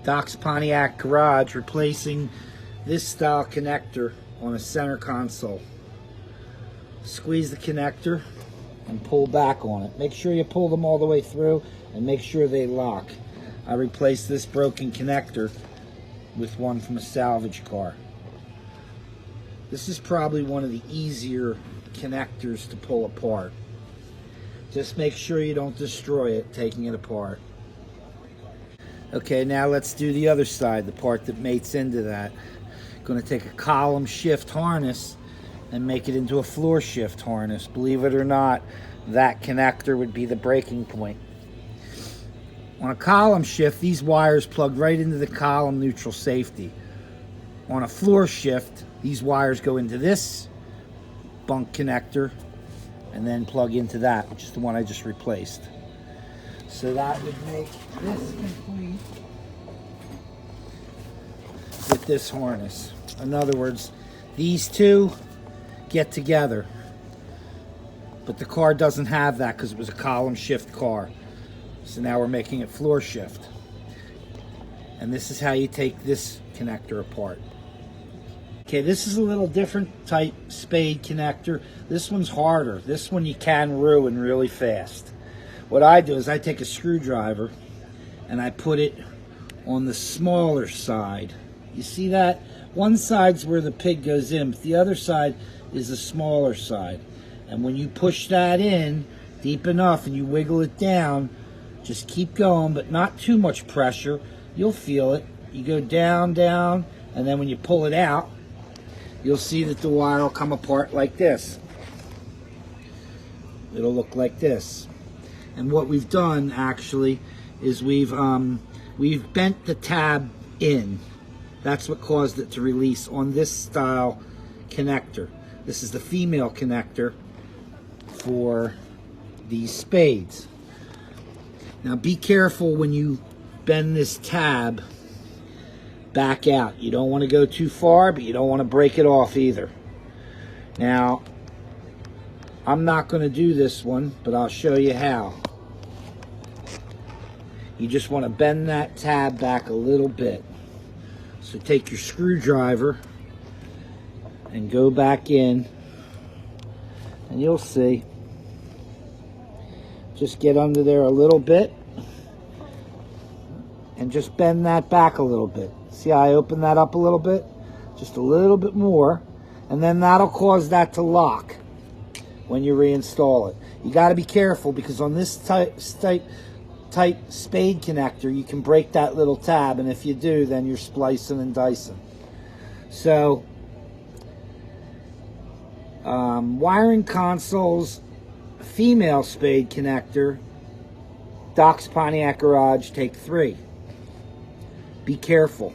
Doc's Pontiac garage, replacing this style connector on a center console. Squeeze the connector and pull back on it. Make sure you pull them all the way through and make sure they lock. I replaced this broken connector with one from a salvage car. This is probably one of the easier connectors to pull apart. Just make sure you don't destroy it taking it apart. Okay, now let's do the other side, the part that mates into that. Going to take a column shift harness and make it into a floor shift harness. Believe it or not, that connector would be the breaking point. On a column shift, these wires plug right into the column neutral safety. On a floor shift, these wires go into this bunk connector and then plug into that, which is the one I just replaced. So that would make this complete with this harness. In other words, these two get together, but the car doesn't have that because it was a column shift car. So now we're making it floor shift. And this is how you take this connector apart. Okay, this is a little different type spade connector. This one's harder. This one you can ruin really fast. What I do is I take a screwdriver and I put it on the smaller side. You see that? One side's where the pig goes in, but the other side is the smaller side. And when you push that in deep enough and you wiggle it down, just keep going, but not too much pressure. You'll feel it. You go down, down, and then when you pull it out, you'll see that the wire will come apart like this. It'll look like this. And what we've done actually is we've bent the tab in. That's what caused it to release on this style connector. This is the female connector for these spades. Now be careful when you bend this tab back out. You don't want to go too far, but you don't want to break it off either. Now, I'm not going to do this one, but I'll show you how. You just want to bend that tab back a little bit. So take your screwdriver and go back in, and you'll see. Just get under there a little bit and just bend that back a little bit. See how I open that up a little bit? Just a little bit more, and then that'll cause that to lock when you reinstall it. You got to be careful because on this type spade connector, you can break that little tab, and if you do, then you're splicing and dicing. So, wiring consoles, female spade connector, Doc's Pontiac garage, take 3. Be careful.